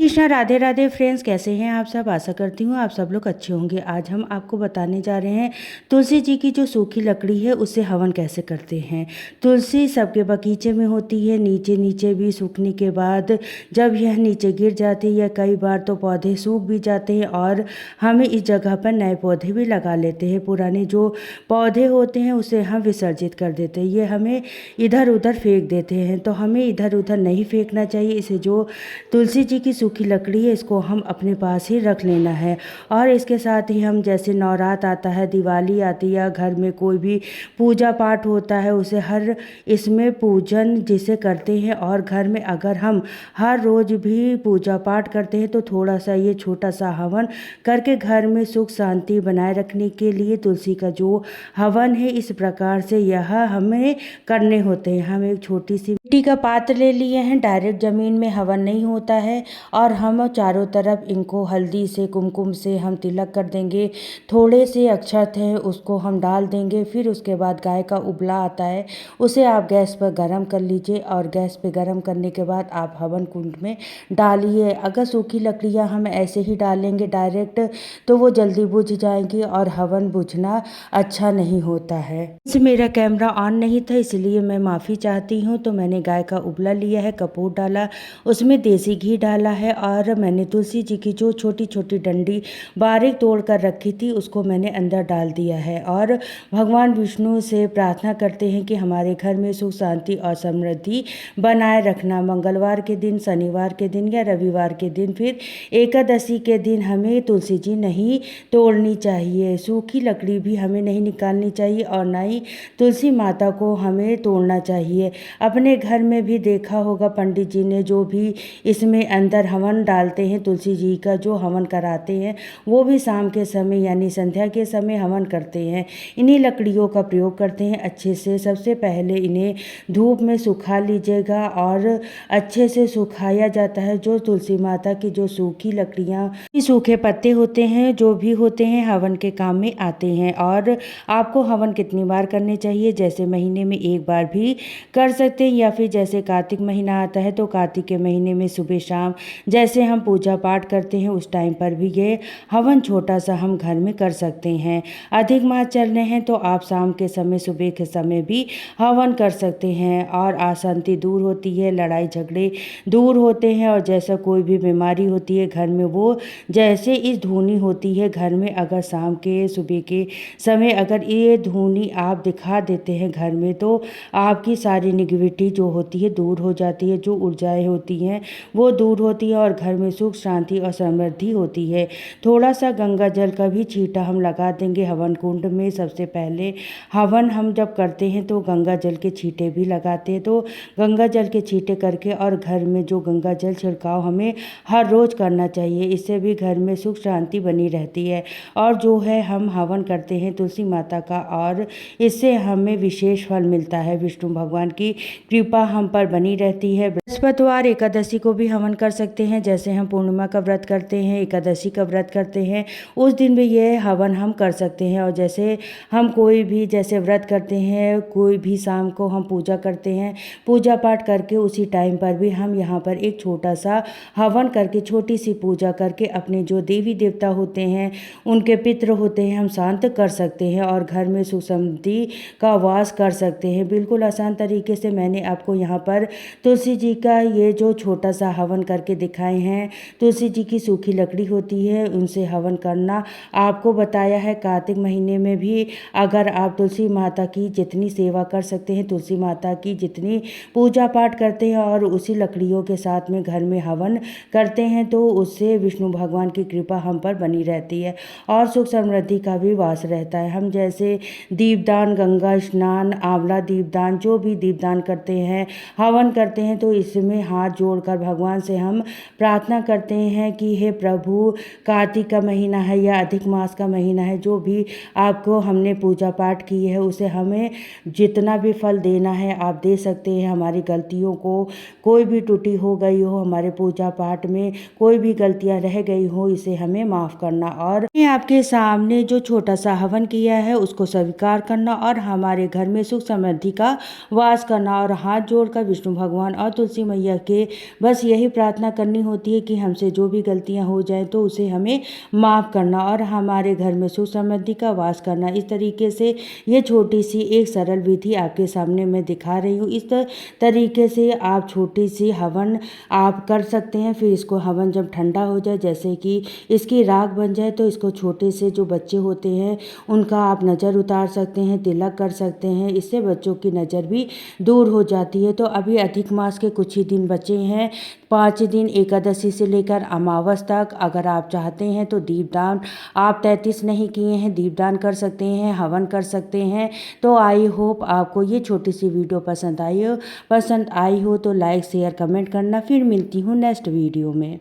Krishna Radhe Radhe friends, कैसे हैं आप सब। आशा करती हूँ आप सब लोग अच्छे होंगे। आज हम आपको बताने जा रहे हैं तुलसी जी की जो सूखी लकड़ी है उससे हवन कैसे करते हैं। तुलसी सबके बगीचे में होती है, नीचे नीचे भी सूखने के बाद जब यह नीचे गिर जाती है, कई बार तो पौधे सूख भी जाते हैं और हमें इस जगह पर नए पौधे भी लगा लेते हैं। पुराने जो पौधे होते हैं उसे हम विसर्जित कर देते हैं, ये हमें इधर उधर फेंक देते हैं। तो हमें इधर उधर नहीं फेंकना चाहिए। इसे जो तुलसी जी की सूखी लकड़ी है इसको हम अपने पास ही रख लेना है। और इसके साथ ही हम जैसे नवरात्र आता है, दिवाली आती है, घर में कोई भी पूजा पाठ होता है उसे हर इसमें पूजन जिसे करते हैं। और घर में अगर हम हर रोज़ भी पूजा पाठ करते हैं तो थोड़ा सा ये छोटा सा हवन करके घर में सुख शांति बनाए रखने के लिए तुलसी का जो हवन है इस प्रकार से यह हमें करने होते हैं। हम एक छोटी सी मिट्टी का पात्र ले लिए हैं, डायरेक्ट ज़मीन में हवन नहीं होता है। और हम चारों तरफ इनको हल्दी से कुमकुम से हम तिलक कर देंगे। थोड़े से अक्षत हैं उसको हम डाल देंगे। फिर उसके बाद गाय का उबला आता है उसे आप गैस पर गरम कर लीजिए और गैस पे गरम करने के बाद आप हवन कुंड में डालिए। अगर सूखी लकड़ियाँ हम ऐसे ही डालेंगे डायरेक्ट तो वो जल्दी बुझ जाएंगी और हवन बुझना अच्छा नहीं होता है। मेरा कैमरा ऑन नहीं था इसलिए मैं माफ़ी चाहती हूँ। तो मैंने गाय का उबला लिया है, कपूर डाला, उसमें देसी घी डाला है और मैंने तुलसी जी की जो छोटी छोटी डंडी बारीक तोड़ कर रखी थी उसको मैंने अंदर डाल दिया है। और भगवान विष्णु से प्रार्थना करते हैं कि हमारे घर में सुख शांति और समृद्धि बनाए रखना। मंगलवार के दिन, शनिवार के दिन या रविवार के दिन, फिर एकादशी के दिन हमें तुलसी जी नहीं तोड़नी चाहिए। सूखी लकड़ी भी हमें नहीं निकालनी चाहिए और ना ही तुलसी माता को हमें तोड़ना चाहिए। अपने घर में भी देखा होगा पंडित जी ने जो भी इसमें अंदर हवन डालते हैं, तुलसी जी का जो हवन कराते हैं वो भी शाम के समय यानी संध्या के समय हवन करते हैं। इन्हीं लकड़ियों का प्रयोग करते हैं अच्छे से। सबसे पहले इन्हें धूप में सुखा लीजिएगा और अच्छे से सुखाया जाता है। जो तुलसी माता की जो सूखी लकड़ियाँ, सूखे पत्ते होते हैं जो भी होते हैं हवन के काम में आते हैं। और आपको हवन कितनी बार करने चाहिए, जैसे महीने में एक बार भी कर सकते हैं या फिर जैसे कार्तिक महीना आता है तो कार्तिक के महीने में सुबह शाम जैसे हम पूजा पाठ करते हैं उस टाइम पर भी ये हवन छोटा सा हम घर में कर सकते हैं। अधिक मास चल रहे हैं तो आप शाम के समय, सुबह के समय भी हवन कर सकते हैं और अशांति दूर होती है, लड़ाई झगड़े दूर होते हैं। और जैसा कोई भी बीमारी होती है घर में वो जैसे इस धूनी होती है घर में, अगर शाम के सुबह के समय अगर ये धूनी आप दिखा देते हैं घर में तो आपकी सारी निगेटिविटी जो होती है दूर हो जाती है, जो ऊर्जाएं होती हैं वो दूर होती है और घर में सुख शांति और समृद्धि होती है। थोड़ा सा गंगा जल का भी छींटा हम लगा देंगे हवन कुंड में। सबसे पहले हवन हम जब करते हैं तो गंगा जल के छींटे भी लगाते हैं। तो गंगा जल के छींटे करके और घर में जो गंगा जल छिड़काव हमें हर रोज़ करना चाहिए। इससे भी घर में सुख शांति बनी रहती है। और जो है हम हवन करते हैं तुलसी माता का और इससे हमें विशेष फल मिलता है। विष्णु भगवान की कृपा हम पर बनी रहती है। बृहस्पतिवार एकादशी को भी हवन कर सकते हैं। जैसे हम पूर्णिमा का व्रत करते हैं, एकादशी का व्रत करते हैं, उस दिन भी ये हवन हम कर सकते हैं। और जैसे हम कोई भी जैसे व्रत करते हैं, कोई भी शाम को हम पूजा करते हैं, पूजा पाठ करके उसी टाइम पर भी हम यहाँ पर एक छोटा सा हवन करके, छोटी सी पूजा करके अपने जो देवी देवता होते हैं, उनके पितृ होते हैं, हम शांत कर सकते हैं और घर में सुख समृद्धि का वास कर सकते हैं। बिल्कुल आसान तरीके से मैंने आपको यहाँ पर तुलसी जी का ये जो छोटा सा हवन करके दिखाए हैं। तुलसी जी की सूखी लकड़ी होती है उनसे हवन करना आपको बताया है। कार्तिक महीने में भी अगर आप तुलसी माता की जितनी सेवा कर सकते हैं, तुलसी माता की जितनी पूजा पाठ करते हैं और उसी लकड़ियों के साथ में घर में हवन करते हैं तो उससे विष्णु भगवान की कृपा हम पर बनी रहती है और सुख समृद्धि का भी वास रहता है। हम जैसे दीपदान, गंगा स्नान, आंवला दीपदान, जो भी दीपदान करते हैं, हवन करते हैं तो इसमें हाथ जोड़कर भगवान से हम प्रार्थना करते हैं कि हे प्रभु, कार्तिक का महीना है या अधिक मास का महीना है, जो भी आपको हमने पूजा पाठ की है उसे हमें जितना भी फल देना है आप दे सकते हैं। हमारी गलतियों को, कोई भी त्रुटि हो गई हो हमारे पूजा पाठ में, कोई भी गलतियां रह गई हो, इसे हमें माफ़ करना और आपके सामने जो छोटा सा हवन किया है उसको स्वीकार करना और हमारे घर में सुख समृद्धि का वास करना। और हाथ जोड़कर विष्णु भगवान और तुलसी मैया के बस यही प्रार्थना करनी करनी होती है कि हमसे जो भी गलतियां हो जाएं तो उसे हमें माफ़ करना और हमारे घर में सुख समृद्धि का वास करना। इस तरीके से ये छोटी सी एक सरल विधि आपके सामने मैं दिखा रही हूँ। इस तरीके से आप छोटी सी हवन आप कर सकते हैं। फिर इसको हवन जब ठंडा हो जाए, जैसे कि इसकी राख बन जाए, तो इसको छोटे से जो बच्चे होते हैं उनका आप नज़र उतार सकते हैं, तिलक कर सकते हैं। इससे बच्चों की नज़र भी दूर हो जाती है। तो अभी अधिक मास के कुछ ही दिन बचे हैं, 5 दिन एकादशी से लेकर अमावस तक। अगर आप चाहते हैं तो दीपदान आप 33 नहीं किए हैं, दीपदान कर सकते हैं, हवन कर सकते हैं। तो आई होप आपको ये छोटी सी वीडियो पसंद आई हो तो लाइक शेयर कमेंट करना। फिर मिलती हूँ नेक्स्ट वीडियो में।